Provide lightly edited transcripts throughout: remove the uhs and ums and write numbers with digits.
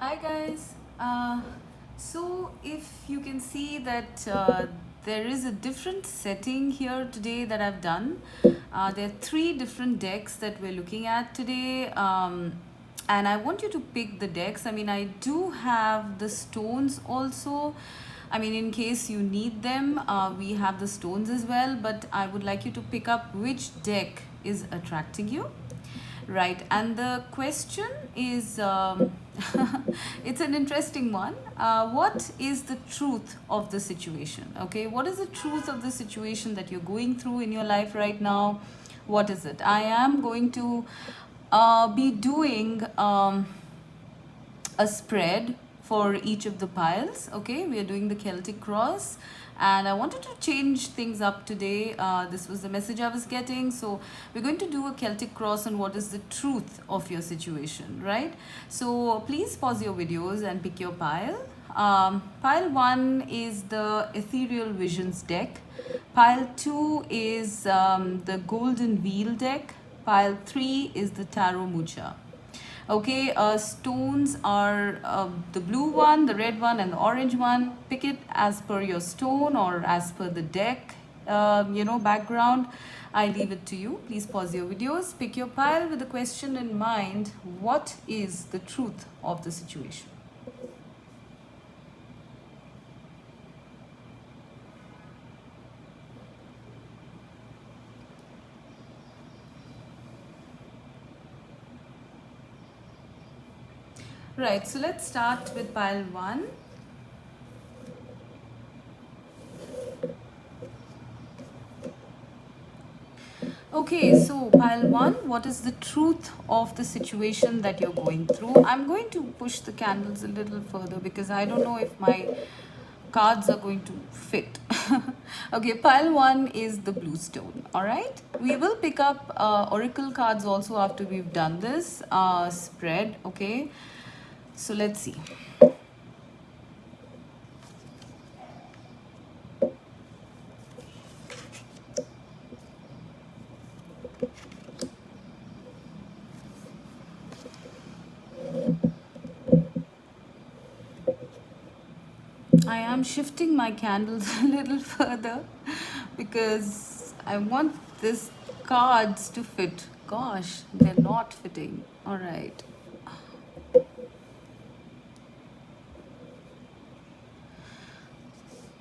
Hi guys. So if you can see that there is a different setting here today that I've done. There are three different decks that we're looking at today. And I want you to pick the decks. I mean, I do have the stones also. I mean, in case you need them, we have the stones as well. But I would like you to pick up which deck is attracting you. Right, and the question is it's an interesting one. What is the truth of the situation? Okay, what is the truth of the situation that you're going through in your life right now? What is it? I am going to be doing a spread for each of the piles. Okay, we are doing the Celtic cross, and I wanted to change things up today. This was the message I was getting. So we're going to do a Celtic cross on what is the truth of your situation, right? So please pause your videos and pick your pile. Pile 1 is the Ethereal Visions deck. Pile 2 is the Golden Wheel deck. Pile 3 is the Tarot Mucha. Okay, stones are the blue one, the red one, and the orange one. Pick it as per your stone or as per the deck, background. I leave it to you. Please pause your videos, pick your pile with the question in mind. What is the truth of the situation? Right, so let's start with pile 1. Okay, so pile 1, what is the truth of the situation that you're going through? I'm going to push the candles a little further because I don't know if my cards are going to fit. Okay, pile 1 is the blue stone. All right, we will pick up oracle cards also after we've done this spread. Okay, so let's see. I am shifting my candles a little further because I want this cards to fit. Gosh, they're not fitting. All right.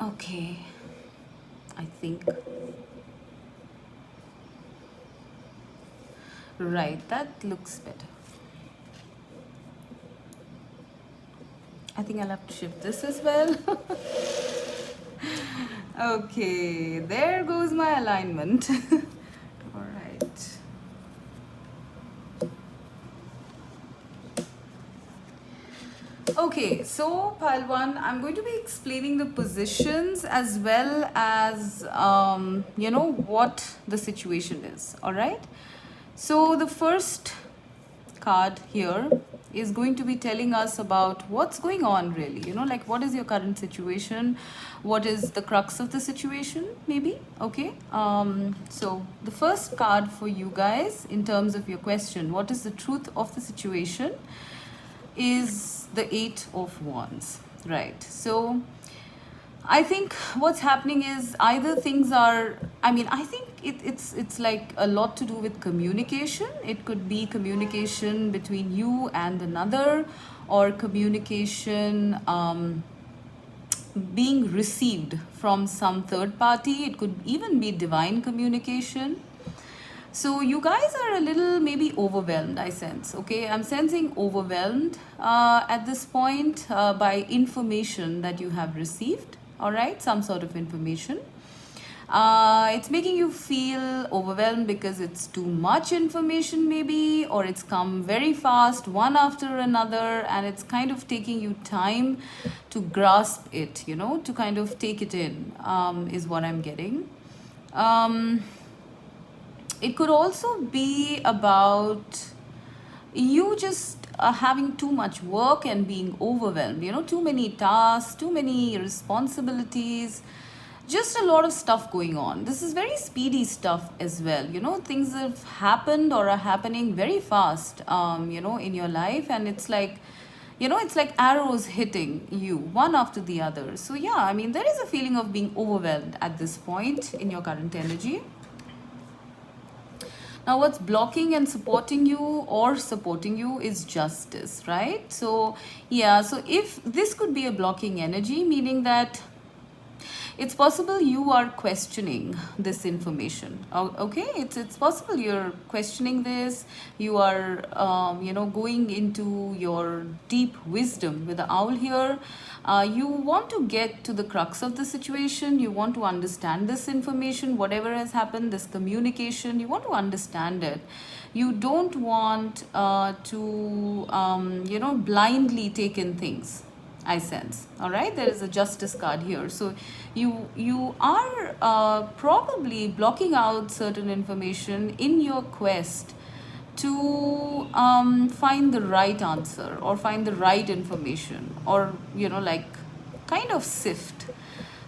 Okay. I think. Right, that looks better. I think I'll have to shift this as well. Okay, there goes my alignment. All right. Okay, so pile 1, I'm going to be explaining the positions as well as, what the situation is. All right. So the first card here is going to be telling us about what's going on really, like what is your current situation, what is the crux of the situation maybe. Okay, so the first card for you guys in terms of your question, what is the truth of the situation, is the Eight of Wands. Right, so I think what's happening is either things are, I mean, I think it's like a lot to do with communication. It could be communication between you and another, or communication being received from some third party. It could even be divine communication. So you guys are a little maybe overwhelmed, I sense. Okay, I'm sensing overwhelmed at this point by information that you have received. All right, some sort of information. It's making you feel overwhelmed because it's too much information maybe, or it's come very fast one after another, and it's kind of taking you time to grasp it, to kind of take it in, is what I'm getting. It could also be about you just having too much work and being overwhelmed, too many tasks, too many responsibilities, just a lot of stuff going on. This is very speedy stuff as well. Things have happened or are happening very fast, in your life, and it's like It's like arrows hitting you one after the other. So yeah, I mean, there is a feeling of being overwhelmed at this point in your current energy. Now, what's blocking and supporting you or supporting you is justice, right? So, yeah, so if this could be a blocking energy, meaning that it's possible you are questioning this information. Okay, it's possible you're questioning this. You are going into your deep wisdom with the owl here. You want to get to the crux of the situation. You want to understand this information, whatever has happened, this communication. You want to understand it. You don't want to blindly take in things, I sense. All right, there is a justice card here. So you are probably blocking out certain information in your quest to find the right answer or find the right information, or like kind of sift.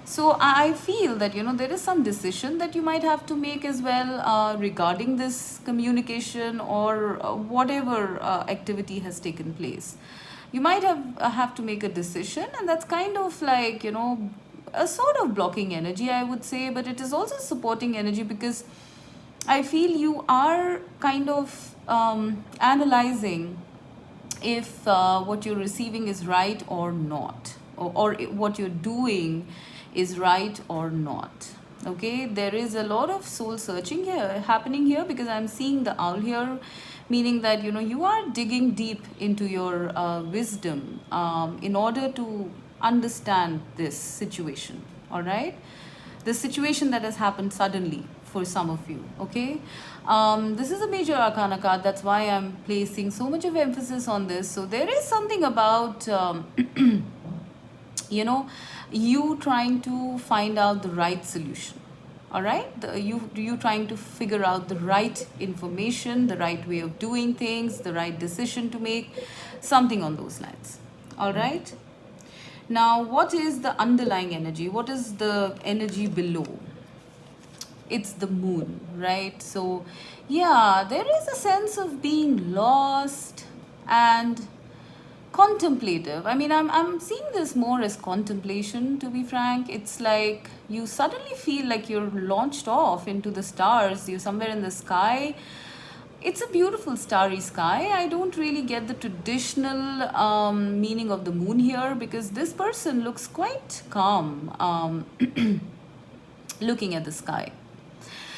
So I feel that there is some decision that you might have to make as well regarding this communication or whatever activity has taken place. You might have to make a decision, and that's kind of like a sort of blocking energy, I would say, but it is also supporting energy because I feel you are kind of analyzing if what you're receiving is right or not, or what you're doing is right or not. Okay, there is a lot of soul searching here happening here, because I'm seeing the owl here, meaning that you are digging deep into your wisdom in order to understand this situation. All right, the situation that has happened suddenly for some of you. Okay, this is a major arcana card, that's why I'm placing so much of emphasis on this. So there is something about you trying to find out the right solution. All right, you trying to figure out the right information, the right way of doing things, the right decision to make, something on those lines. All right, now what is the underlying energy? What is the energy below? It's the moon, right? So yeah, there is a sense of being lost and contemplative. I mean, I'm seeing this more as contemplation, to be frank. It's like you suddenly feel like you're launched off into the stars, you're somewhere in the sky. It's a beautiful starry sky. I don't really get the traditional meaning of the moon here, because this person looks quite calm looking at the sky.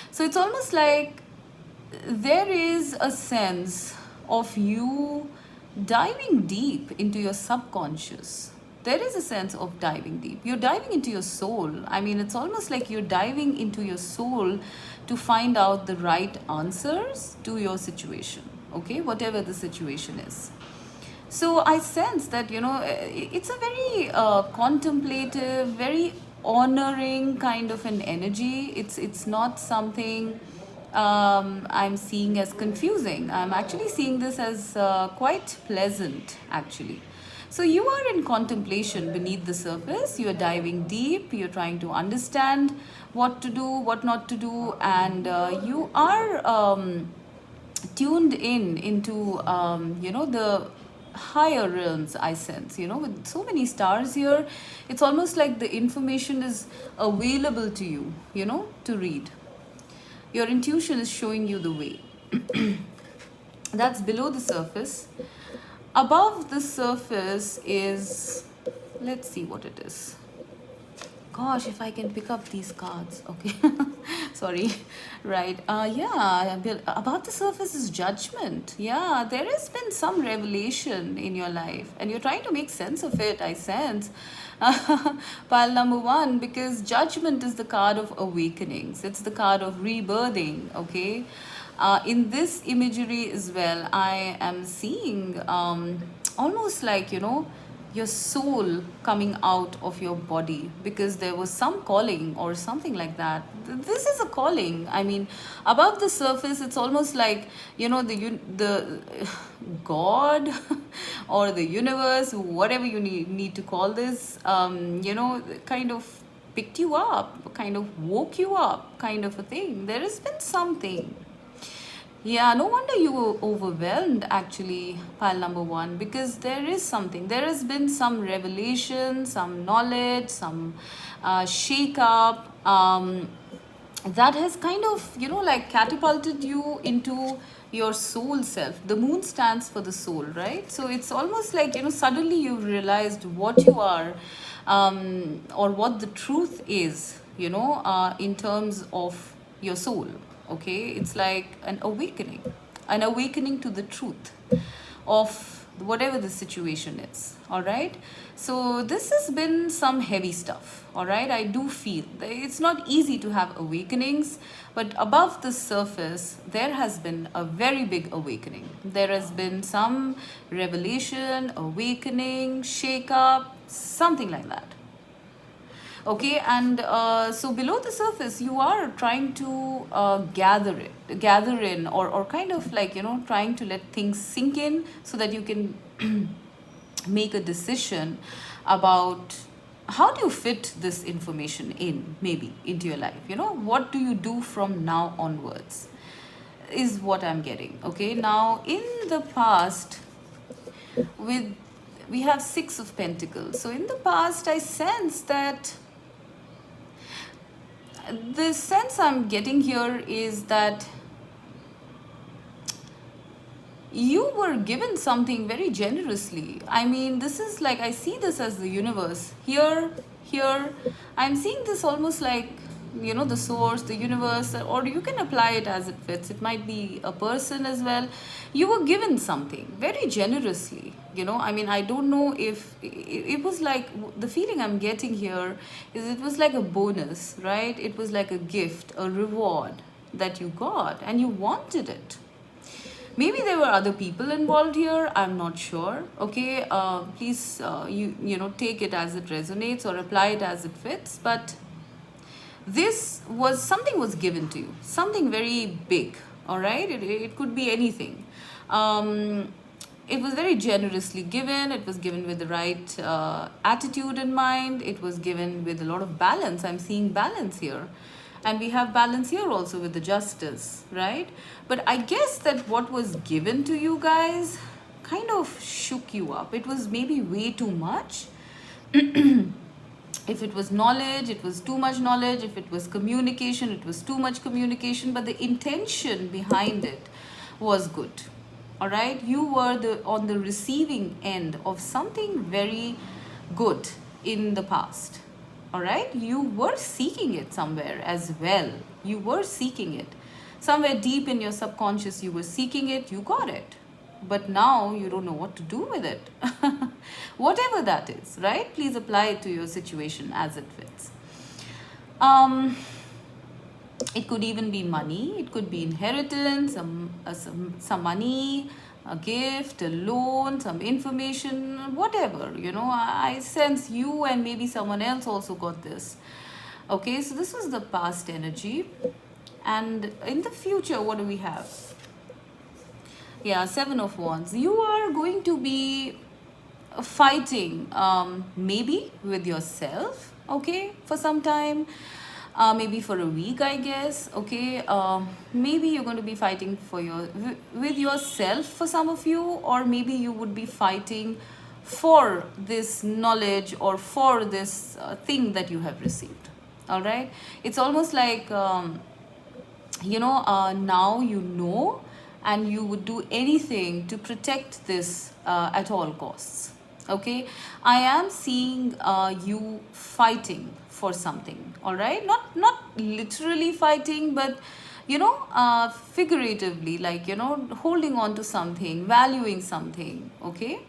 So it's almost like there is a sense of you diving deep into your subconscious. There is a sense of diving deep. You're diving into your soul. I mean, it's almost like you're diving into your soul to find out the right answers to your situation, okay, whatever the situation is. So I sense that it's a very contemplative, very honoring kind of an energy. It's not something I'm seeing as confusing. I'm actually seeing this as quite pleasant, actually. So you are in contemplation beneath the surface. You are diving deep. You're trying to understand what to do, what not to do, and you are tuned in into the higher realms, I sense. With so many stars here, it's almost like the information is available to you, to read. Your intuition is showing you the way. That's below the surface. Above the surface is, let's see what it is. Gosh, if I can pick up these cards. Okay. Sorry. Right. Yeah, above the surface is judgment. Yeah, there has been some revelation in your life, and you're trying to make sense of it, I sense. Pile number one, because judgment is the card of awakenings, it's the card of rebirthing. Okay. In this imagery as well, I am seeing almost like, your soul coming out of your body, because there was some calling or something like that. This is a calling. I mean, above the surface, it's almost like, the God or the universe, whatever you need to call this, kind of picked you up, kind of woke you up, kind of a thing. There has been something. Yeah, no wonder you were overwhelmed actually, pile number one, because there is something. There has been some revelation, some knowledge, some shake up that has kind of, like catapulted you into your soul self. The moon stands for the soul, right? So it's almost like, suddenly you've realized what you are, or what the truth is, in terms of your soul. Okay, it's like an awakening to the truth of whatever the situation is. All right, so this has been some heavy stuff. All right, I do feel that it's not easy to have awakenings, but above the surface there has been a very big awakening. There has been some revelation, awakening, shake up, something like that. Okay, and so below the surface you are trying to gather in, or kind of like, trying to let things sink in so that you can make a decision about how do you fit this information in, maybe into your life. What do you do from now onwards is what I'm getting. Okay, now in the past, with we have Six of Pentacles. So in the past I sense that the sense I'm getting here is that you were given something very generously. I mean, this is like, I see this as the universe. Here, I'm seeing this almost like, the source, the universe, or you can apply it as it fits. It might be a person as well. You were given something very generously. I mean, I don't know if it was like, the feeling I'm getting here is it was like a bonus, right? It was like a gift, a reward that you got and you wanted it. Maybe there were other people involved here, I'm not sure. Okay, please, take it as it resonates or apply it as it fits. But this was something was given to you, something very big. All right, it could be anything. It was very generously given. It was given with the right attitude in mind. It was given with a lot of balance. I'm seeing balance here. And we have balance here also with the justice, right? But I guess that what was given to you guys kind of shook you up. It was maybe way too much. If it was knowledge, it was too much knowledge. If it was communication, it was too much communication. But the intention behind it was good. All right, you were on the receiving end of something very good in the past. All right, you were seeking it somewhere as well. You were seeking it somewhere deep in your subconscious. You were seeking it, you got it, but now you don't know what to do with it. Whatever that is, right? Please apply it to your situation as it fits. It could even be money. It could be inheritance, some money, a gift, a loan, some information, whatever. I sense you and maybe someone else also got this. Okay, so this was the past energy. And in the future, what do we have? Yeah, Seven of Wands. You are going to be fighting, maybe with yourself, okay, for some time. Maybe for a week, I guess. Okay, maybe you're going to be fighting with yourself for some of you, or maybe you would be fighting for this knowledge or for this thing that you have received. All right, it's almost like now and you would do anything to protect this at all costs. Okay, I am seeing you fighting for something. All right, not literally fighting, but figuratively, like holding on to something, valuing something. Okay,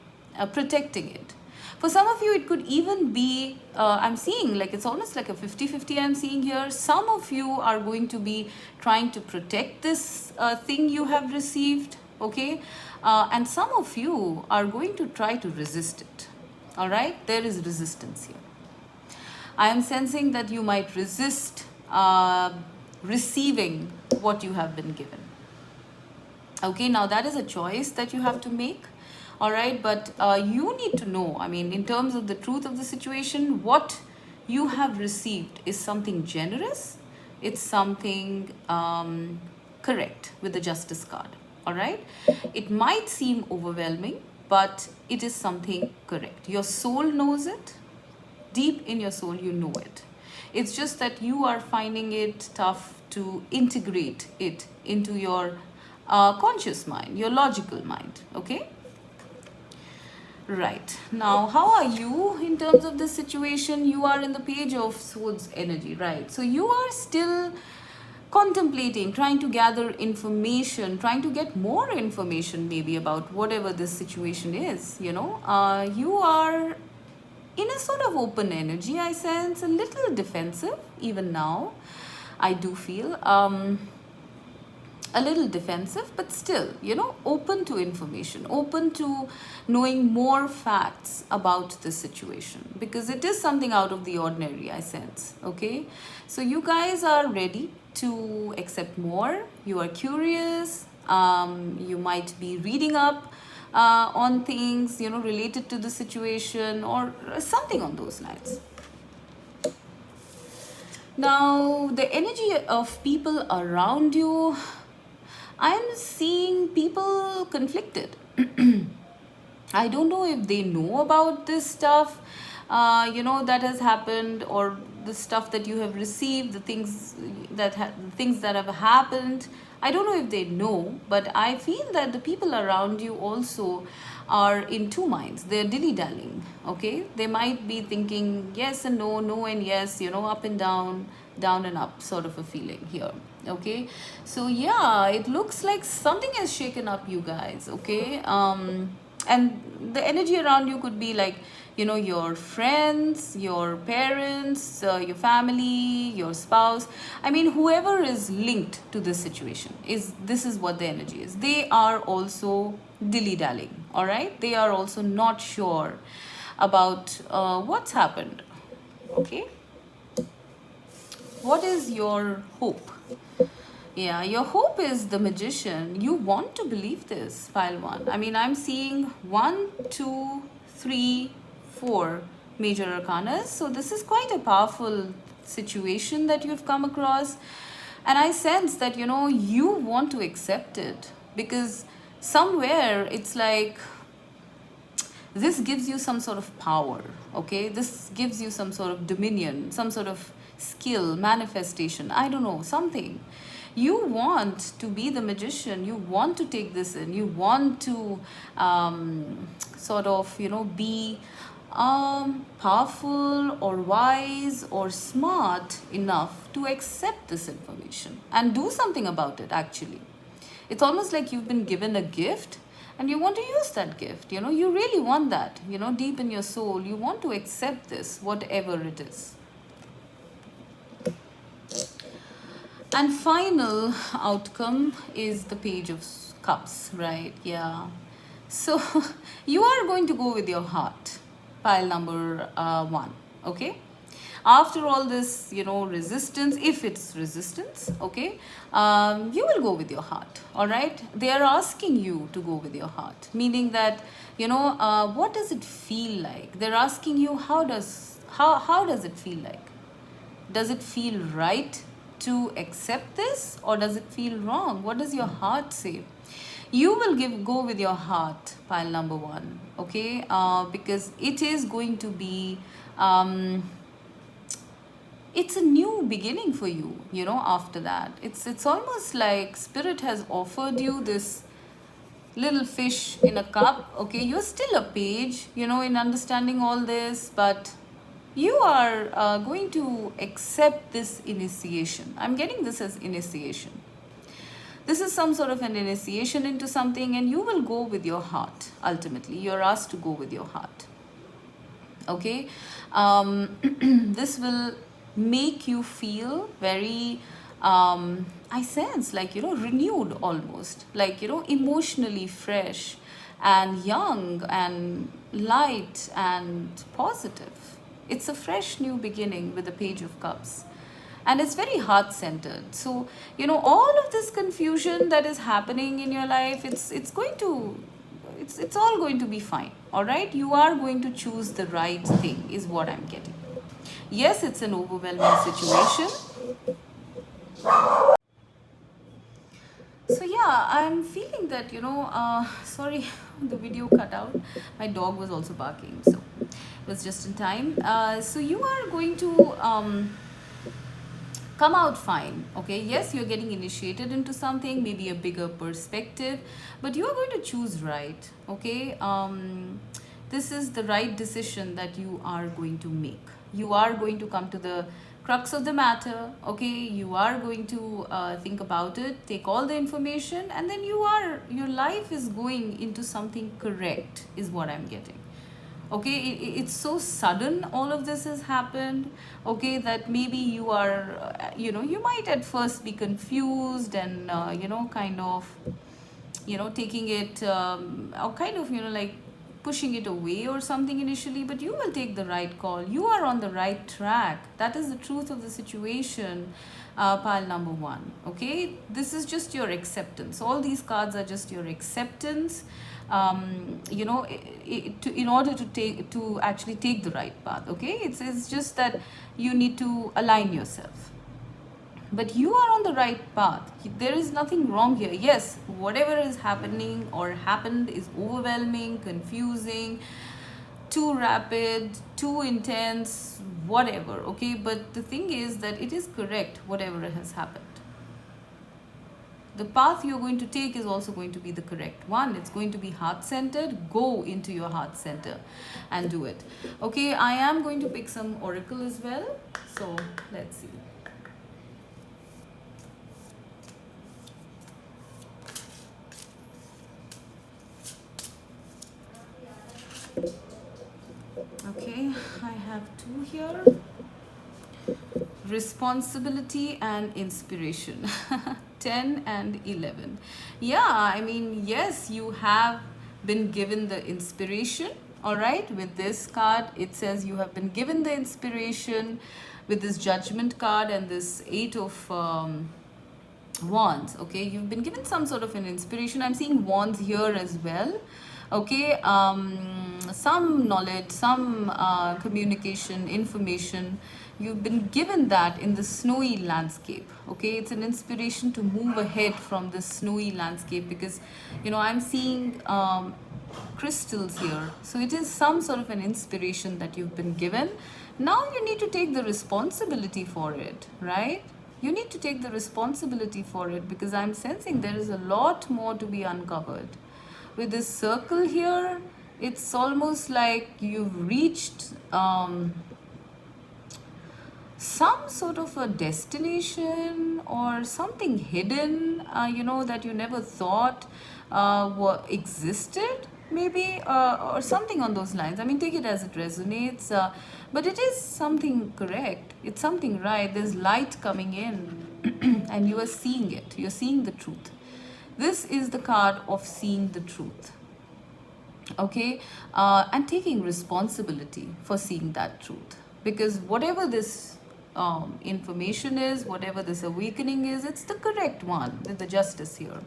protecting it. For some of you, it could even be, I'm seeing like it's almost like a 50-50 I'm seeing here. Some of you are going to be trying to protect this thing you have received, okay? And some of you are going to try to resist it, all right? There is resistance here. I am sensing that you might resist receiving what you have been given. Okay, now that is a choice that you have to make. All right, but you need to know, I mean, in terms of the truth of the situation, what you have received is something generous. It's something correct with the Justice card. All right, it might seem overwhelming, but it is something correct. Your soul knows it. Deep in your soul, you know it. It's just that you are finding it tough to integrate it into your conscious mind, your logical mind. Okay. Right. Now, how are you in terms of this situation? You are in the Page of Swords energy, right? So you are still contemplating, trying to gather information, trying to get more information maybe about whatever this situation is, you are in a sort of open energy, I sense, a little defensive even now. I do feel a little defensive, but still, open to information, open to knowing more facts about the situation, because it is something out of the ordinary, I sense. Okay, so you guys are ready to accept more. You are curious. You might be reading up on things, related to the situation or something on those lines. Now, the energy of people around you, I'm seeing people conflicted. I don't know if they know about this stuff, that has happened, or the stuff that you have received, the things that have happened. I don't know if they know, but I feel that the people around you also are in two minds. They're dilly-dallying, okay? They might be thinking yes and no, no and yes, up and down and up sort of a feeling here, okay? So yeah, it looks like something has shaken up you guys, okay? And the energy around you could be like, your friends, your parents, your family, your spouse. I mean, whoever is linked to this situation, this is what the energy is. They are also dilly-dallying, all right? They are also not sure about what's happened, okay? What is your hope? Yeah, your hope is the Magician. You want to believe this, pile one. I mean, I'm seeing 1, 2, 3, 4 major arcanas. So this is quite a powerful situation that you've come across. And I sense that, you want to accept it, because somewhere it's like this gives you some sort of power, okay? This gives you some sort of dominion, some sort of skill, manifestation, I don't know, something. You want to be the Magician. You want to take this in. You want to sort of, be powerful or wise or smart enough to accept this information and do something about it, actually. It's almost like you've been given a gift and you want to use that gift. You really want that, deep in your soul. You want to accept this, whatever it is. And final outcome is the Page of Cups, right? Yeah. So you are going to go with your heart, pile number 1, okay? After all this, resistance, if it's resistance, okay, you will go with your heart, all right? They are asking you to go with your heart, meaning that, what does it feel like? They're asking you, how does it feel like? Does it feel right to accept this, or does it feel wrong? What does your heart say? You will go with your heart, pile number 1, okay? Because it is going to be it's a new beginning for you, after that. It's almost like Spirit has offered you this little fish in a cup, okay? You're still a page, in understanding all this, but you are going to accept this initiation. I'm getting this as initiation. This is some sort of an initiation into something, and you will go with your heart. Ultimately, you're asked to go with your heart, okay? This will make you feel very I sense like renewed, almost like emotionally fresh and young and light and positive. It's a fresh new beginning with the Page of Cups, and it's very heart centered. So all of this confusion that is happening in your life, it's all going to be fine, all right? You are going to choose the right thing, is what I'm getting. Yes, it's an overwhelming situation. I'm feeling that, sorry, the video cut out. My dog was also barking, so it was just in time. So you are going to come out fine. Okay, yes, you're getting initiated into something, maybe a bigger perspective, but you are going to choose right. Okay, this is the right decision that you are going to make. You are going to come to the crux of the matter. Okay, you are going to think about it, take all the information, and then your life is going into something correct, is what I'm getting. Okay, it's so sudden, all of this has happened. Okay, that maybe you are you might at first be confused and kind of taking it or kind of like pushing it away or something initially, but you will take the right call. You are on the right track. That is the truth of the situation. Pile number one. Okay, this is just your acceptance. All these cards are just your acceptance. In order to actually take the right path. Okay, it's just that you need to align yourself, but you are on the right path. There is nothing wrong here. Yes, whatever is happening or happened is overwhelming, confusing, too rapid, too intense, whatever. Okay, but the thing is that it is correct, whatever has happened. The path you're going to take is also going to be the correct one. It's going to be heart-centered. Go into your heart center and do it. Okay, I am going to pick some oracle as well. So let's see. Okay, I have two here. Responsibility and inspiration. 10 and 11. Yeah, I mean, yes, you have been given the inspiration. All right, with this card, it says you have been given the inspiration with this judgment card and this 8 of wands. Okay, you've been given some sort of an inspiration. I'm seeing wands here as well. Okay, some knowledge, some communication, information. You've been given that in the snowy landscape. Okay, it's an inspiration to move ahead from this snowy landscape, because I'm seeing crystals here. So it is some sort of an inspiration that you've been given. Now you need to take the responsibility for it, right? You need to take the responsibility for it, because I'm sensing there is a lot more to be uncovered. With this circle here, it's almost like you've reached some sort of a destination or something hidden, that you never thought existed, maybe, or something on those lines. I mean, take it as it resonates, but it is something correct. It's something right. There's light coming in and you are seeing it. You're seeing the truth. This is the card of seeing the truth. Okay, and taking responsibility for seeing that truth, because whatever this information is, whatever this awakening is, it's the correct one with the justice here.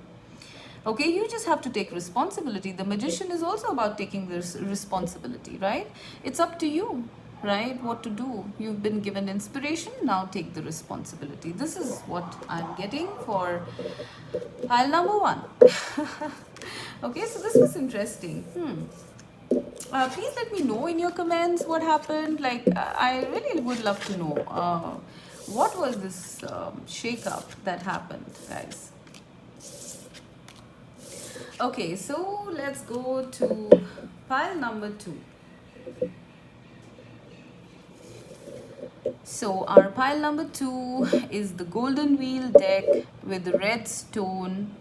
Okay, you just have to take responsibility. The magician is also about taking this responsibility, right? It's up to you, right, what to do. You've been given inspiration, now take the responsibility. This is what I'm getting for pile number one. Okay, so this was interesting. Please let me know in your comments what happened. Like, I really would love to know what was this shake-up that happened, guys. Okay, so let's go to pile number 2. So our pile number 2 is the golden wheel deck with the red stone.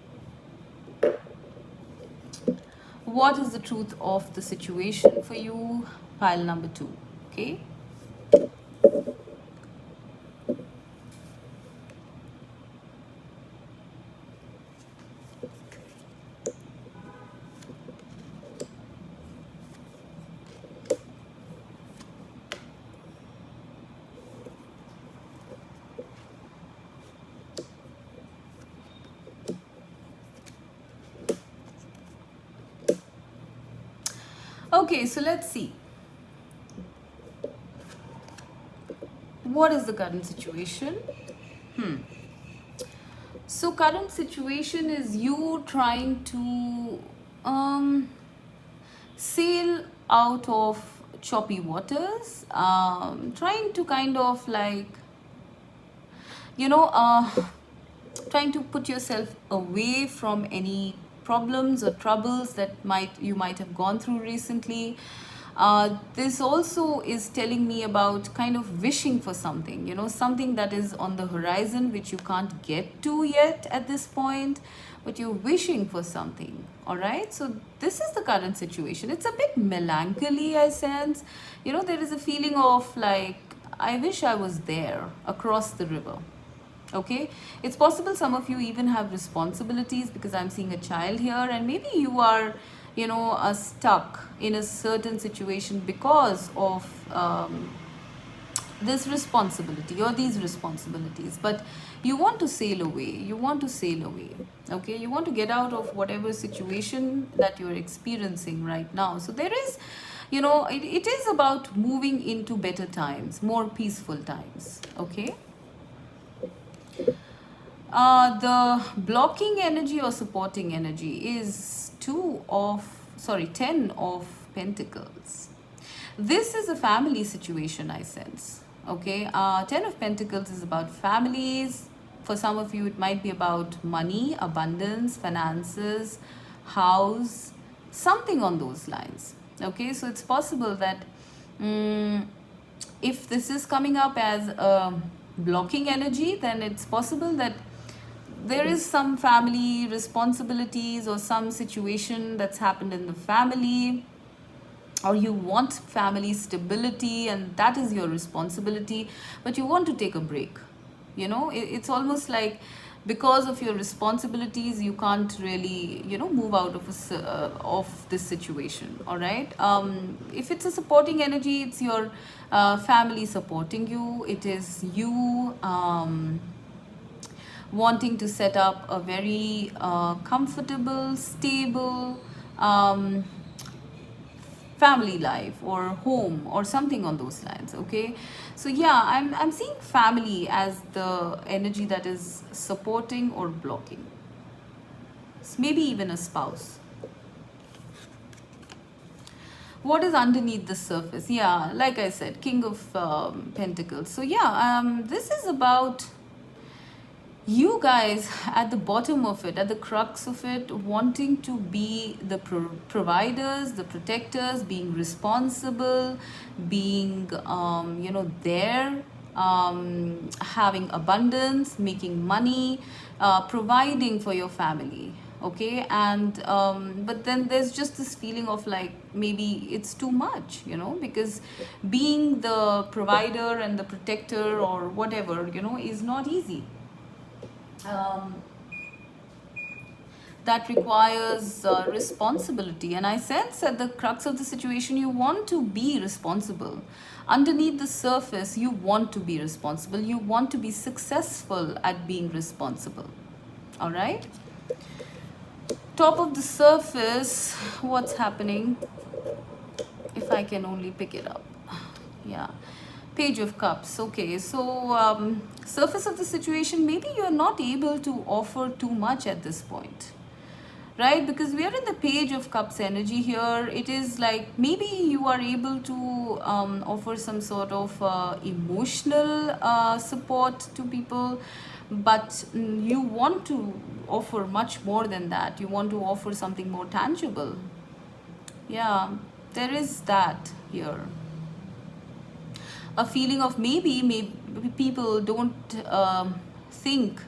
What is the truth of the situation for you? Pile number 2. Okay. Okay, so let's see. What is the current situation? So current situation is you trying to um, sail out of choppy waters, trying to kind of like, you know, trying to put yourself away from any problems or troubles that might have gone through recently. This also is telling me about kind of wishing for something, something that is on the horizon which you can't get to yet at this point, but you're wishing for something. All right, so this is the current situation. It's a bit melancholy, I sense. There is a feeling of like, I wish I was there across the river. Okay, it's possible some of you even have responsibilities, because I'm seeing a child here, and maybe you are, stuck in a certain situation because of this responsibility or these responsibilities, but you want to sail away. Okay, you want to get out of whatever situation that you're experiencing right now. So there is, it is about moving into better times, more peaceful times. Okay. The blocking energy or supporting energy is 10 of Pentacles. This is a family situation, I sense. Okay, 10 of Pentacles is about families. For some of you, it might be about money, abundance, finances, house, something on those lines. Okay, so it's possible that if this is coming up as a blocking energy, then it's possible that there is some family responsibilities or some situation that's happened in the family, or you want family stability and that is your responsibility, but you want to take a break. It's almost like because of your responsibilities you can't really move out of this situation. All right, if it's a supporting energy, it's your family supporting you. It is you wanting to set up a very comfortable, stable family life or home or something on those lines. Okay, so yeah, I'm seeing family as the energy that is supporting or blocking. Maybe even a spouse. What is underneath the surface? Yeah, like I said, King of Pentacles. So yeah, this is about you guys at the bottom of it, at the crux of it, wanting to be the providers, the protectors, being responsible, being there, having abundance, making money, providing for your family. Okay, and but then there's just this feeling of like maybe it's too much, because being the provider and the protector or whatever, is not easy. um, that requires responsibility, and I sense at the crux of the situation you want to be responsible. Underneath the surface you want to be responsible, you want to be successful at being responsible. All right, top of the surface, what's happening, if I can only pick it up. Yeah, Page of Cups. Okay, so surface of the situation, maybe you're not able to offer too much at this point, right? Because we are in the Page of Cups energy here. It is like maybe you are able to offer some sort of emotional support to people, but you want to offer much more than that. You want to offer something more tangible. Yeah, there is that here. A feeling of maybe people don't think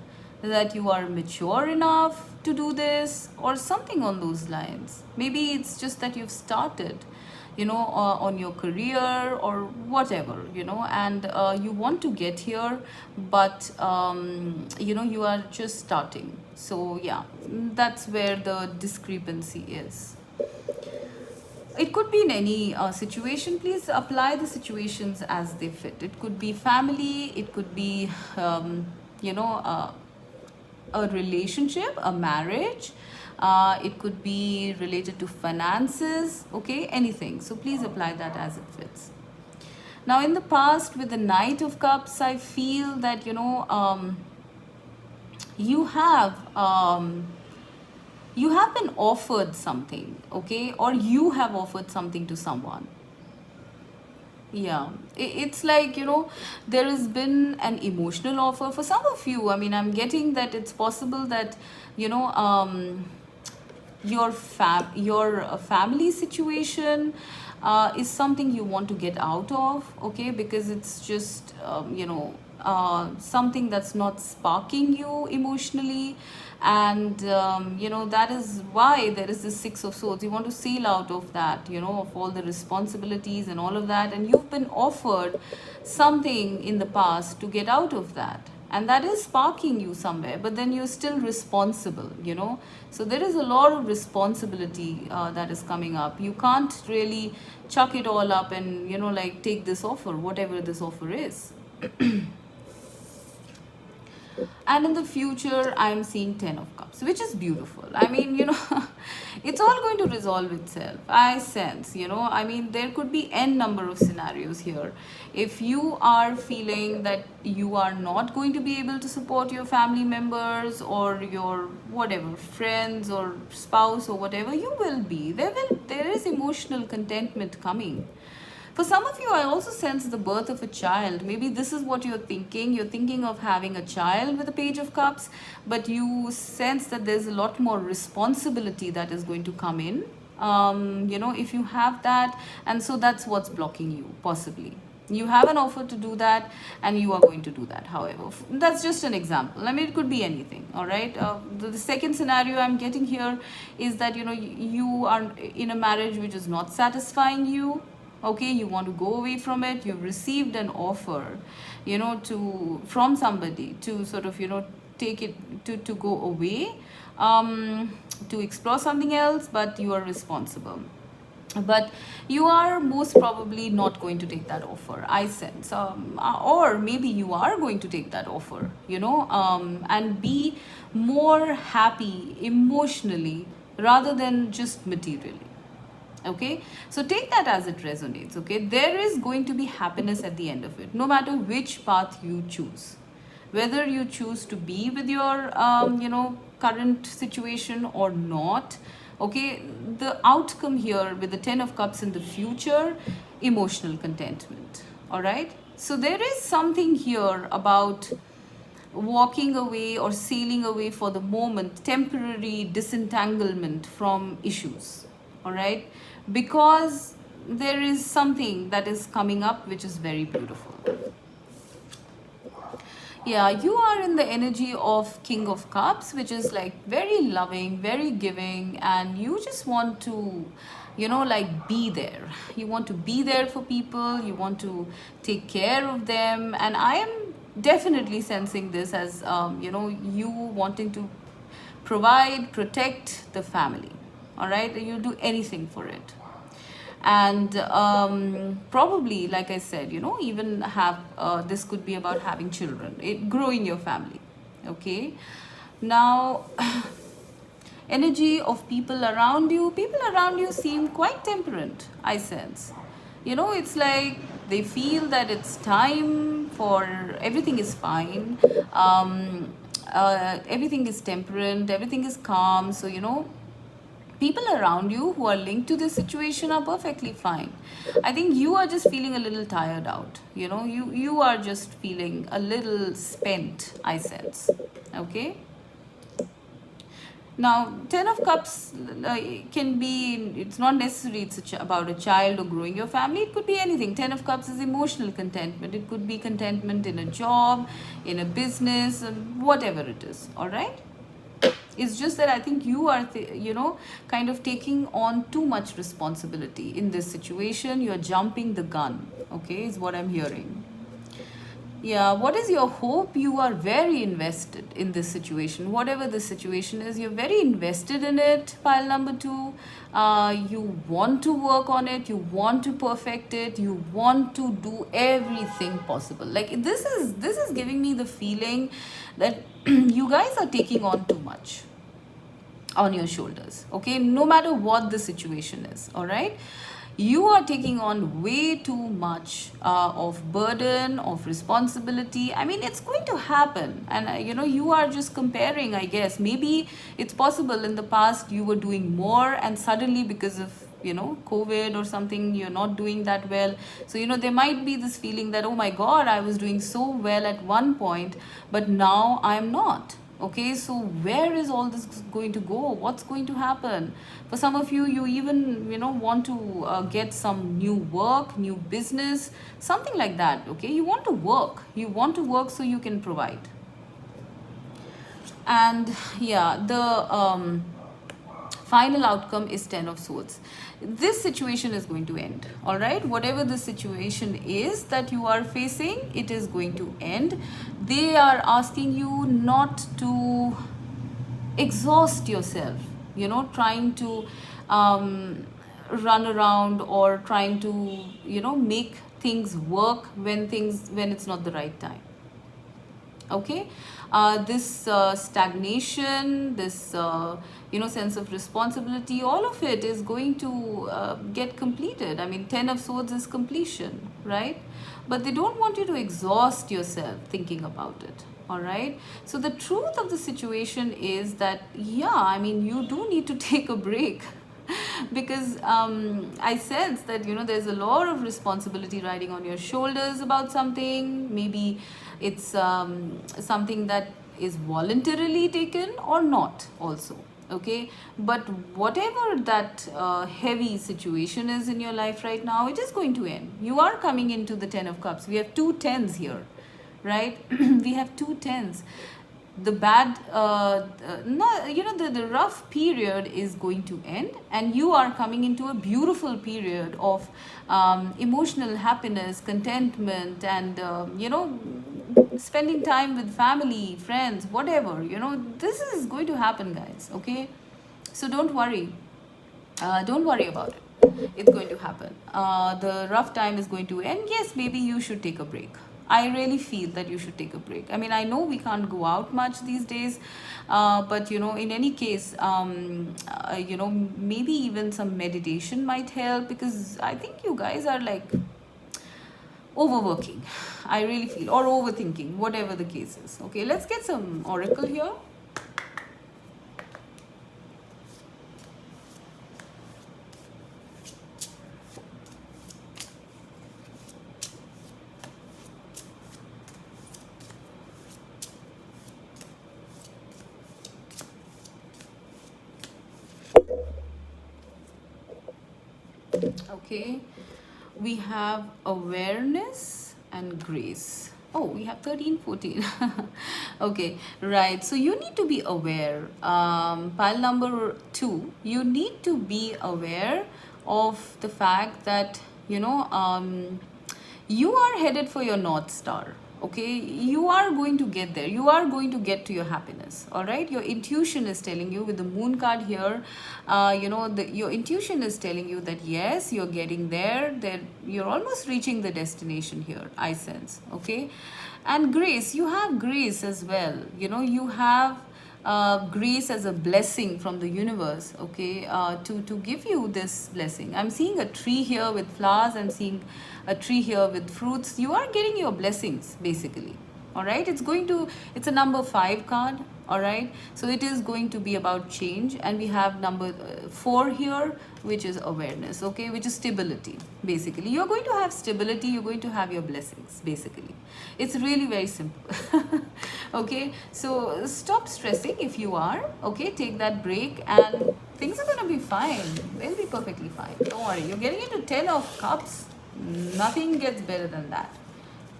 that you are mature enough to do this or something on those lines. Maybe it's just that you've started, on your career or whatever, and you want to get here, but you are just starting. So yeah, that's where the discrepancy is. It could be in any situation. Please apply the situations as they fit. It could be family, it could be you know uh, a relationship, a marriage, it could be related to finances. Okay, anything. So please apply that as it fits. Now in the past, with the Knight of Cups, I feel that you have you have been offered something, okay, or you have offered something to someone. Yeah, it's like, there has been an emotional offer for some of you. I mean, I'm getting that it's possible that, you know, your family situation is something you want to get out of, okay, because it's just, something that's not sparking you emotionally. And that is why there is this Six of Swords. You want to sail out of that, of all the responsibilities and all of that, and you've been offered something in the past to get out of that, and that is sparking you somewhere, but then you're still responsible, so there is a lot of responsibility that is coming up. You can't really chuck it all up and, like, take this offer, whatever this offer is. And in the future, I'm seeing 10 of cups, which is beautiful. I mean, it's all going to resolve itself, I sense. I mean, there could be n number of scenarios here. If you are feeling that you are not going to be able to support your family members or your whatever friends or spouse or whatever, you will be there is emotional contentment coming. For some of you, I also sense the birth of a child. Maybe this is what you're thinking. You're thinking of having a child with a Page of Cups, but you sense that there's a lot more responsibility that is going to come in, if you have that. And so that's what's blocking you, possibly. You have an offer to do that, and you are going to do that. However, that's just an example. I mean, it could be anything, all right? The second scenario I'm getting here is that, you are in a marriage which is not satisfying you. Okay, you want to go away from it. You've received an offer, to from somebody to sort of, take it to go away, to explore something else, but you are responsible. But you are most probably not going to take that offer, I sense. Or maybe you are going to take that offer, and be more happy emotionally rather than just materially. Okay, so take that as it resonates. Okay, there is going to be happiness at the end of it, no matter which path you choose. Whether you choose to be with your current situation or not, okay, the outcome here with the 10 of cups in the future, emotional contentment. All right, so there is something here about walking away or sailing away for the moment, temporary disentanglement from issues. All right, because there is something that is coming up which is very beautiful. Yeah, you are in the energy of King of Cups, which is like very loving, very giving, and you just want to, like, be there. You want to be there for people, you want to take care of them, and I am definitely sensing this as, you wanting to provide, protect the family. All right, you'll do anything for it. And probably, like I said, even have this could be about having children, growing your family. Okay, now energy of people around you seem quite temperate, I sense. It's like they feel that it's time for everything is fine, everything is temperate, everything is calm. So, people around you who are linked to this situation are perfectly fine. I think you are just feeling a little tired out. You are just feeling a little spent, I sense. Okay, now 10 of cups can be, it's not necessarily it's about a child or growing your family. It could be anything. 10 of cups is emotional contentment. It could be contentment in a job, in a business, and whatever it is. All right, it's just that I think you are, kind of taking on too much responsibility in this situation. You're jumping the gun, okay, is what I'm hearing. Yeah, what is your hope? You are very invested in this situation. Whatever the situation is, you're very invested in it, pile number two. You want to work on it, you want to perfect it, you want to do everything possible. Like this is giving me the feeling that you guys are taking on too much on your shoulders, okay, no matter what the situation is. All right, You are taking on way too much of burden, of responsibility. I mean, it's going to happen. And, you are just comparing, I guess. Maybe it's possible in the past you were doing more, and suddenly, because of COVID or something, you're not doing that well. So there might be this feeling that, oh my god, I was doing so well at one point, but now I'm not. Okay, so where is all this going to go? What's going to happen? For some of you, you even want to get some new work, new business, something like that. Okay, you want to work, so you can provide. And yeah, the final outcome is 10 of swords. This situation is going to end. All right, whatever the situation is that you are facing, it is going to end. They are asking you not to exhaust yourself, trying to run around, or trying to make things work when it's not the right time. Okay, this stagnation, this sense of responsibility, all of it is going to get completed. I mean, 10 of swords is completion, right? But they don't want you to exhaust yourself thinking about it. All right, so the truth of the situation is that, yeah, I mean, you do need to take a break. Because I sense that there's a lot of responsibility riding on your shoulders about something. Maybe it's something that is voluntarily taken or not also. Okay, but whatever that heavy situation is in your life right now, it is going to end. You are coming into the 10 of cups. We have two tens here, right? We have two tens. The bad no, the rough period is going to end, and you are coming into a beautiful period of emotional happiness, contentment, and spending time with family, friends, whatever. This is going to happen, guys. Okay, so don't worry about it. It's going to happen. The rough time is going to end. Yes, maybe you should take a break. I really feel that you should take a break. I mean, I know we can't go out much these days, but in any case, maybe even some meditation might help, because I think you guys are like overworking. I really feel, or overthinking, whatever the case is. Okay, let's get some oracle here. Okay, we have awareness and grace. Oh, we have 13, 14. Okay, right. So you need to be aware. Pile number 2, you need to be aware of the fact that, you are headed for your North Star. Okay, you are going to get there. You are going to get to your happiness. All right, your intuition is telling you with the moon card here. Your intuition is telling you that yes, you're getting there. That you're almost reaching the destination here, I sense. Okay, and grace, you have grace as well. You have grace as a blessing from the universe. Okay, to give you this blessing. I'm seeing a tree here with flowers. I'm seeing a tree here with fruits. You are getting your blessings, basically. All right, it's a number 5 card. All right, so it is going to be about change, and we have number 4 here, which is awareness. Okay, which is stability. Basically, you're going to have stability. You're going to have your blessings. Basically, it's really very simple. Okay, so stop stressing if you are. Okay, take that break, and things are going to be fine. They'll be perfectly fine. Don't worry, you're getting into 10 of cups. Nothing gets better than that.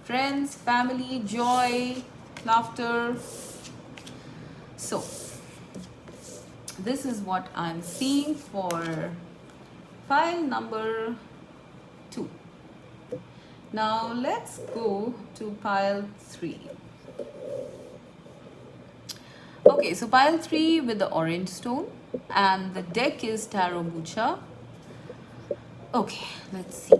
Friends, family, joy, laughter. So this is what I'm seeing for pile number 2. Now let's go to pile 3. Okay, so pile 3 with the orange stone, and the deck is Tarot Bucha. Okay, let's see.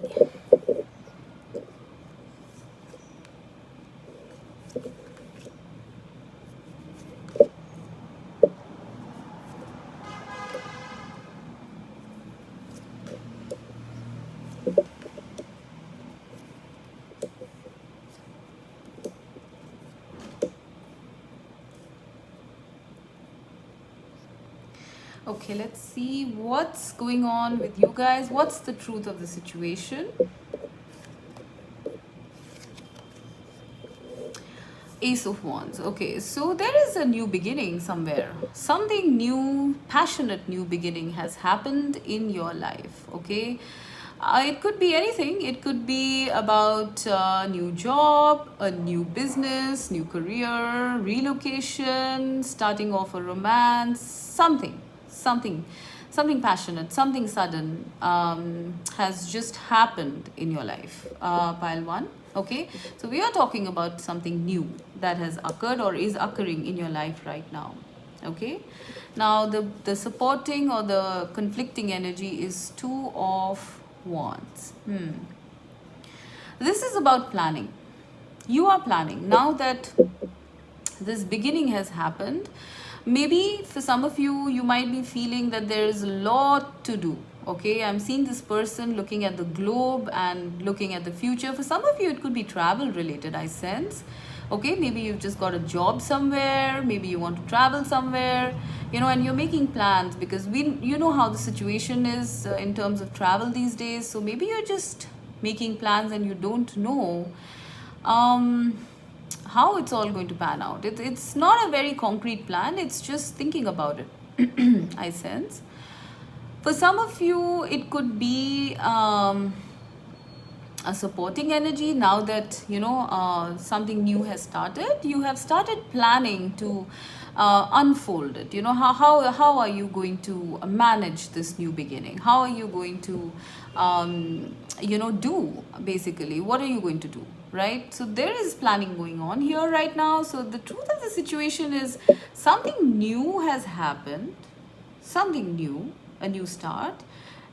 Okay, let's see what's going on with you guys. What's the truth of the situation? Ace of Wands. Okay, so there is a new beginning somewhere. Something new, passionate new beginning has happened in your life. Okay, it could be anything. It could be about a new job, a new business, new career, relocation, starting off a romance, something passionate, something sudden has just happened in your life. Pile one. Okay, so we are talking about something new that has occurred or is occurring in your life right now. Okay, now the supporting or the conflicting energy is Two of Wands. This is about planning. You are planning now that this beginning has happened. Maybe for some of you, you might be feeling that there is a lot to do. Okay, I'm seeing this person looking at the globe and looking at the future. For some of you, it could be travel related, I sense. Okay, maybe you've just got a job somewhere, maybe you want to travel somewhere, and you're making plans because you know how the situation is in terms of travel these days. So maybe you're just making plans and you don't know um, how it's all going to pan out. It's not a very concrete plan, it's just thinking about it, I sense. For some of you, it could be a supporting energy. Now that something new has started, you have started planning to unfold it. How are you going to manage this new beginning? How are you going to do, basically, what are you going to do, right? So there is planning going on here right now. So the truth of the situation is something new has happened, something new, a new start,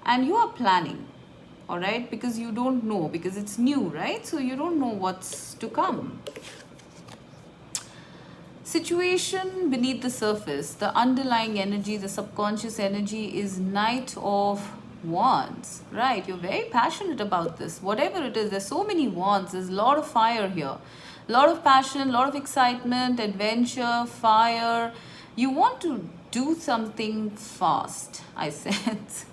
and you are planning. All right, because you don't know, because it's new, right? So you don't know what's to come. Situation beneath the surface, the underlying energy, the subconscious energy is Knight of Wands, right? You're very passionate about this, whatever it is. There's so many wands, there's a lot of fire here, a lot of passion, a lot of excitement, adventure, fire. You want to do something fast, I sense.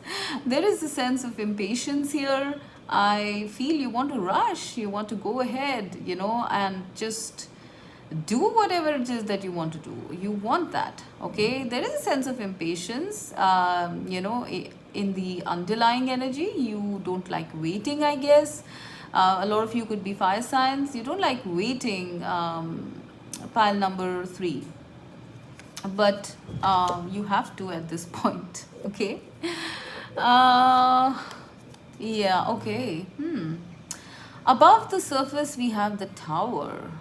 There is a sense of impatience here. I feel you want to rush, you want to go ahead, and just do whatever it is that you want to do. You want that. Okay, there is a sense of impatience, in the underlying energy. You don't like waiting, I guess. A lot of you could be fire signs. You don't like waiting. Pile number 3, but you have to at this point. Okay, yeah, okay. Above the surface we have the Tower.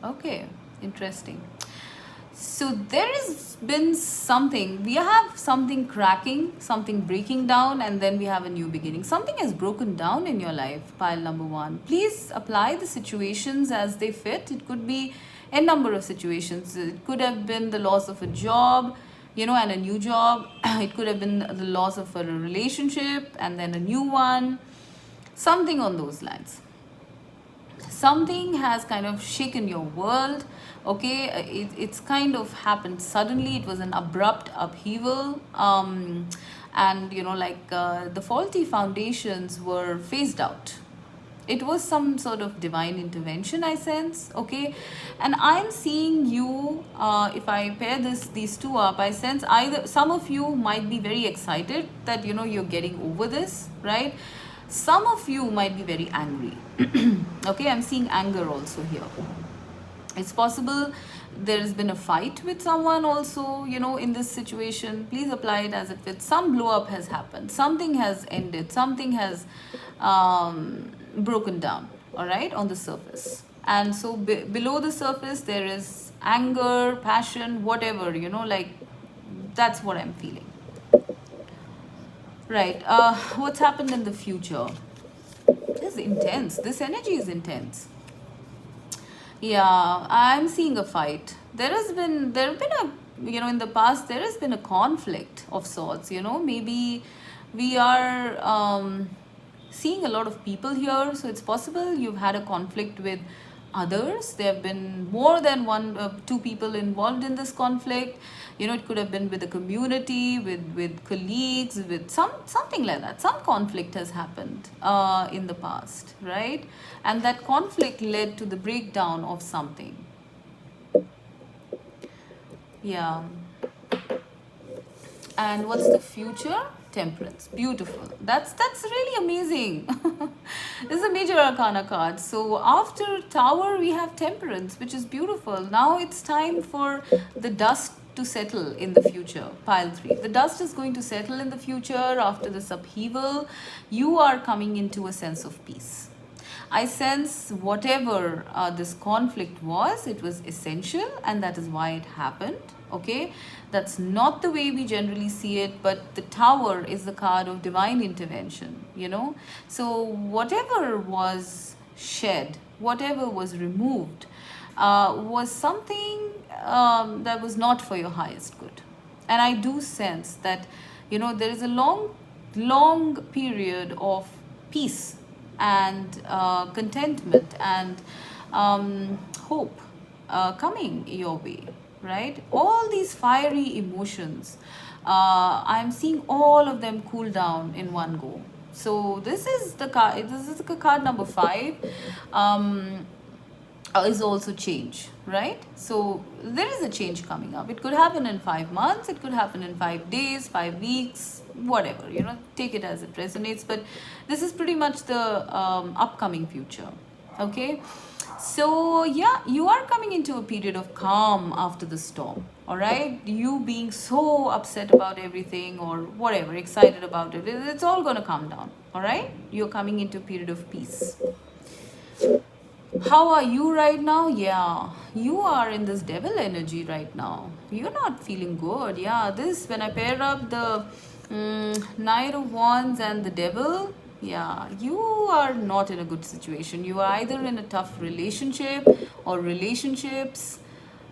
Okay, interesting. So there has been something, we have something cracking, something breaking down, and then we have a new beginning. Something has broken down in your life, pile number 1. Please apply the situations as they fit. It could be a number of situations. It could have been the loss of a job, and a new job. It could have been the loss of a relationship and then a new one. Something on those lines. Something has kind of shaken your world. Okay, it's kind of happened suddenly. It was an abrupt upheaval, and the faulty foundations were phased out. It was some sort of divine intervention, I sense. Okay, and I'm seeing you, if I pair these two up, I sense either some of you might be very excited that you're getting over this, right? Some of you might be very angry. Okay, I'm seeing anger also here. It's possible there has been a fight with someone also, in this situation. Please apply it as it fits. Some blow up has happened. Something has ended. Something has broken down, all right, on the surface. And so below the surface, there is anger, passion, whatever, that's what I'm feeling. Right. What's happened in the future? This is intense. This energy is intense. Yeah, I'm seeing a fight. There have been in the past, there has been a conflict of sorts, maybe we are seeing a lot of people here. So it's possible you've had a conflict with others. There have been more than two people involved in this conflict. It could have been with the community, with colleagues, with something like that. Some conflict has happened in the past, right? And that conflict led to the breakdown of something. Yeah. And what's the future? Temperance. Beautiful. That's really amazing. This is a major arcana card. So after Tower, we have Temperance, which is beautiful. Now it's time for the dust to settle in the future. Pile 3. The dust is going to settle in the future after this upheaval. You are coming into a sense of peace. I sense whatever this conflict was, it was essential, and that is why it happened. Okay, that's not the way we generally see it, but the Tower is the card of divine intervention, So whatever was shed, whatever was removed, was something that was not for your highest good. And I do sense that, there is a long period of peace and contentment and hope coming your way, right? All these fiery emotions, I'm seeing all of them cool down in one go. So this is the card. This is the card number 5. Is also change, right? So there is a change coming up. It could happen in 5 months, it could happen in 5 days, 5 weeks, whatever, take it as it resonates. But this is pretty much the upcoming future. Okay, so yeah, you are coming into a period of calm after the storm. All right, you being so upset about everything or whatever, excited about it, it's all going to calm down. All right, you're coming into a period of peace. How are you right now? Yeah, you are in this devil energy right now. You're not feeling good. Yeah, when I pair up the Knight of Wands and the devil, yeah, you are not in a good situation. You are either in a tough relationship or relationships.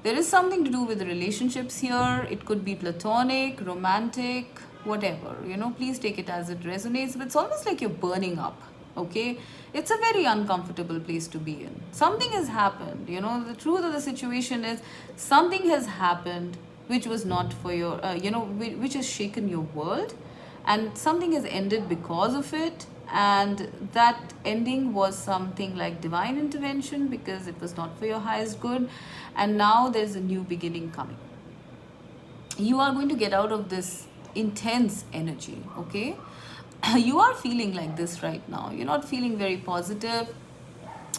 There is something to do with relationships here. It could be platonic, romantic, whatever. Please take it as it resonates. But it's almost like you're burning up. Okay, it's a very uncomfortable place to be in. Something has happened. The truth of the situation is something has happened which was not for your, which has shaken your world, and something has ended because of it. And that ending was something like divine intervention because it was not for your highest good. And now there's a new beginning coming. You are going to get out of this intense energy. Okay, you are feeling like this right now. You're not feeling very positive.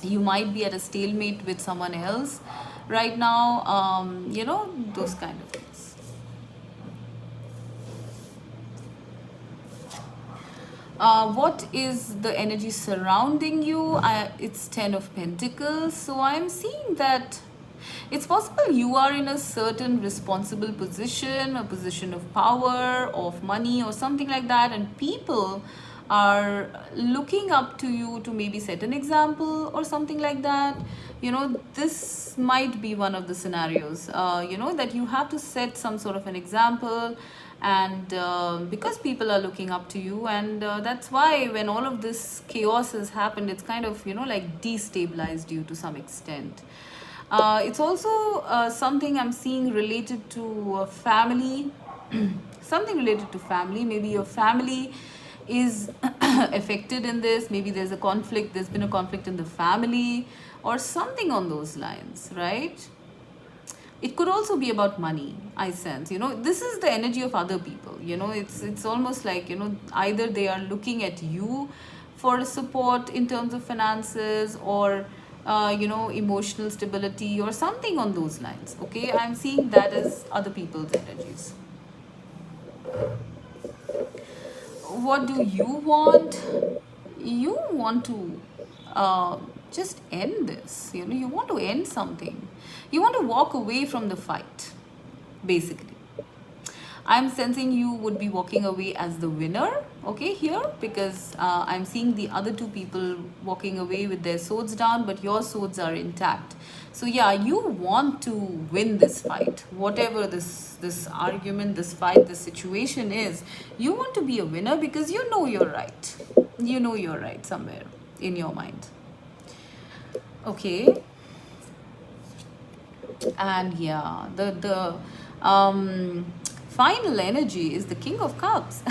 You might be at a stalemate with someone else right now. Those kind of things. What is the energy surrounding you? It's 10 of Pentacles. So I'm seeing that it's possible you are in a certain responsible position, a position of power, of money or something like that, and people are looking up to you to maybe set an example or something like that. This might be one of the scenarios, that you have to set some sort of an example, and because people are looking up to you, and that's why when all of this chaos has happened, it's kind of, like destabilized you to some extent. It's also something I'm seeing related to family, something related to family. Maybe your family is affected in this. Maybe there's been a conflict in the family or something on those lines, right? It could also be about money, I sense. This is the energy of other people. It's almost like, either they are looking at you for support in terms of finances or emotional stability or something on those lines. Okay, I'm seeing that as other people's energies. What do you want? You want to just end this. You want to end something. You want to walk away from the fight, basically. I'm sensing you would be walking away as the winner, okay, here, because I'm seeing the other two people walking away with their swords down, but your swords are intact. So yeah, you want to win this fight, whatever this argument, this fight, this situation is. You want to be a winner because you know you're right. You know you're right somewhere in your mind. Okay. And yeah, the final energy is the King of Cups.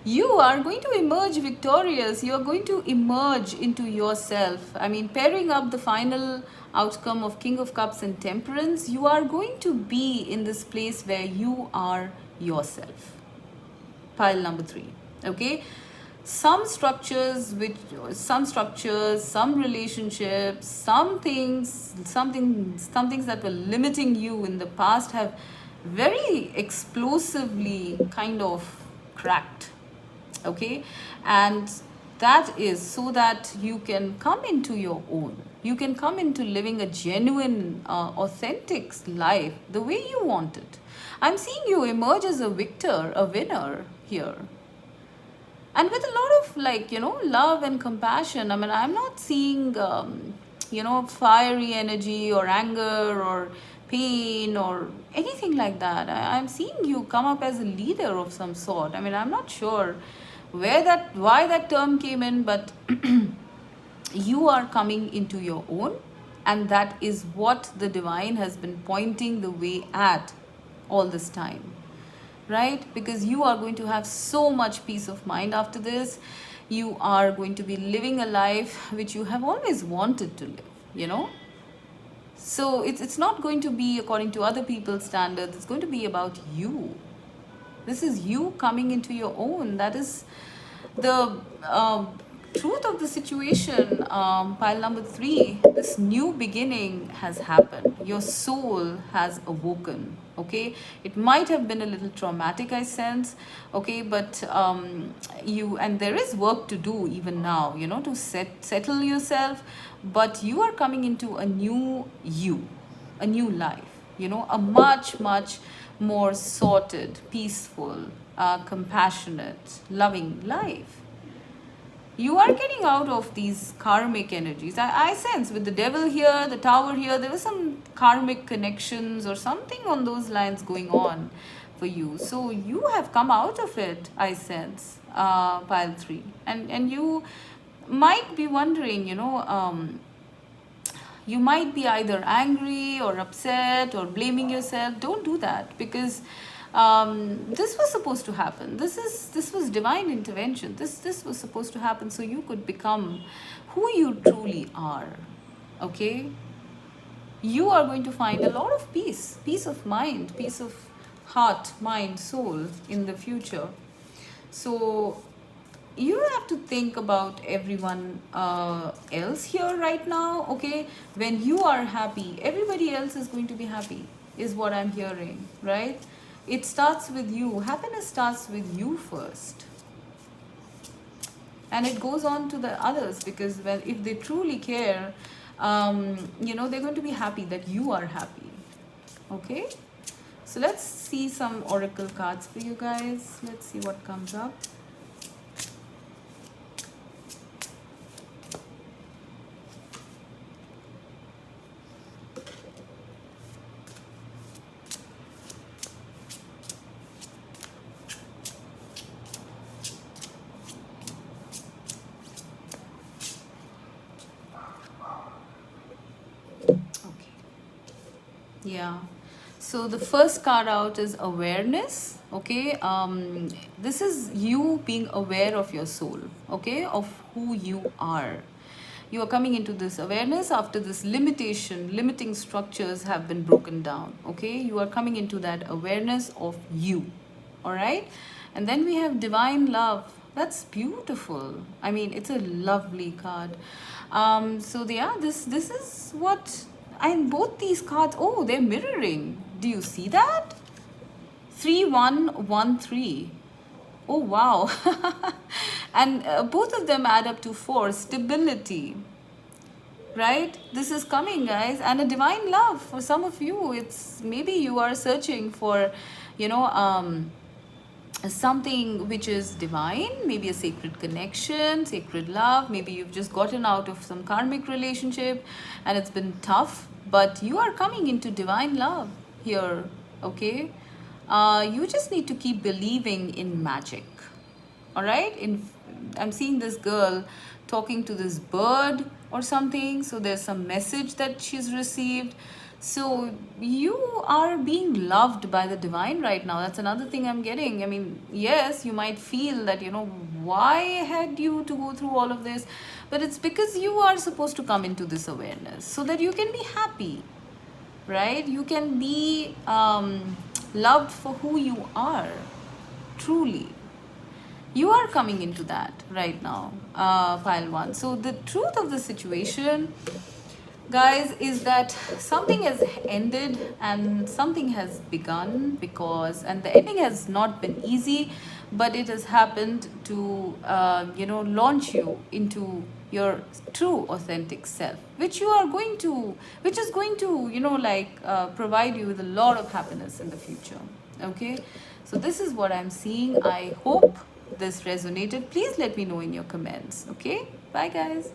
You are going to emerge victorious. You are going to emerge into yourself. I mean, pairing up the final outcome of King of Cups and Temperance, you are going to be in this place where you are yourself. Pile number 3. Okay, some relationships, some things that were limiting you in the past have very explosively kind of cracked. Okay, and that is so that you can come into your own, you can come into living a genuine authentic life the way you want it. I'm seeing you emerge as a victor, a winner here, and with a lot of, like, love and compassion. I mean, I'm not seeing fiery energy or anger or pain or anything like that. I'm seeing you come up as a leader of some sort. I mean, I'm not sure why that term came in, but you are coming into your own, and that is what the divine has been pointing the way at all this time, right? Because you are going to have so much peace of mind after this. You are going to be living a life which you have always wanted to live. So it's not going to be according to other people's standards. It's going to be about you. This is you coming into your own. That is the truth of the situation. Pile number 3, this new beginning has happened. Your soul has awoken. Okay, it might have been a little traumatic, I sense. Okay, but and there is work to do even now, to settle yourself. But you are coming into a new a new life, a much, much more sorted, peaceful, compassionate, loving life. You are getting out of these karmic energies. I sense with the devil here, the tower here, there was some karmic connections or something on those lines going on for you. So you have come out of it, I sense, pile 3. And you might be wondering, you might be either angry or upset or blaming yourself. Don't do that, because this was supposed to happen. This was divine intervention. This was supposed to happen so you could become who you truly are. Okay, you are going to find a lot of peace of mind, peace of heart, mind, soul in the future. So you don't have to think about everyone else here right now. Okay, when you are happy, everybody else is going to be happy, is what I'm hearing, right? It starts with you. Happiness starts with you first, and it goes on to the others, because if they truly care, they're going to be happy that you are happy. Okay, so let's see some oracle cards for you guys. Let's see what comes up. Yeah, so the first card out is awareness. Okay, this is you being aware of your soul, okay, of who you are. You are coming into this awareness after this limiting structures have been broken down. Okay, you are coming into that awareness of you. All right, and then we have divine love. That's beautiful. I mean, it's a lovely card. So yeah, this is what, and both these cards, oh, they're mirroring. Do you see that? 3113. Oh wow. And both of them add up to 4, stability, right? This is coming, guys, and a divine love for some of you. It's maybe you are searching for, something which is divine, maybe a sacred connection, sacred love. Maybe you've just gotten out of some karmic relationship and it's been tough, but you are coming into divine love here. Okay, you just need to keep believing in magic. All right, I'm seeing this girl talking to this bird or something, so there's some message that she's received. So you are being loved by the divine right now. That's another thing I'm getting. I mean, yes, you might feel that, why had you to go through all of this? But it's because you are supposed to come into this awareness so that you can be happy, right? You can be loved for who you are, truly. You are coming into that right now, pile one. So the truth of the situation, guys, is that something has ended and something has begun, and the ending has not been easy, but it has happened to launch you into your true authentic self, which which is going to provide you with a lot of happiness in the future. Okay, so this is what I'm seeing. I hope this resonated. Please let me know in your comments. Okay, bye guys.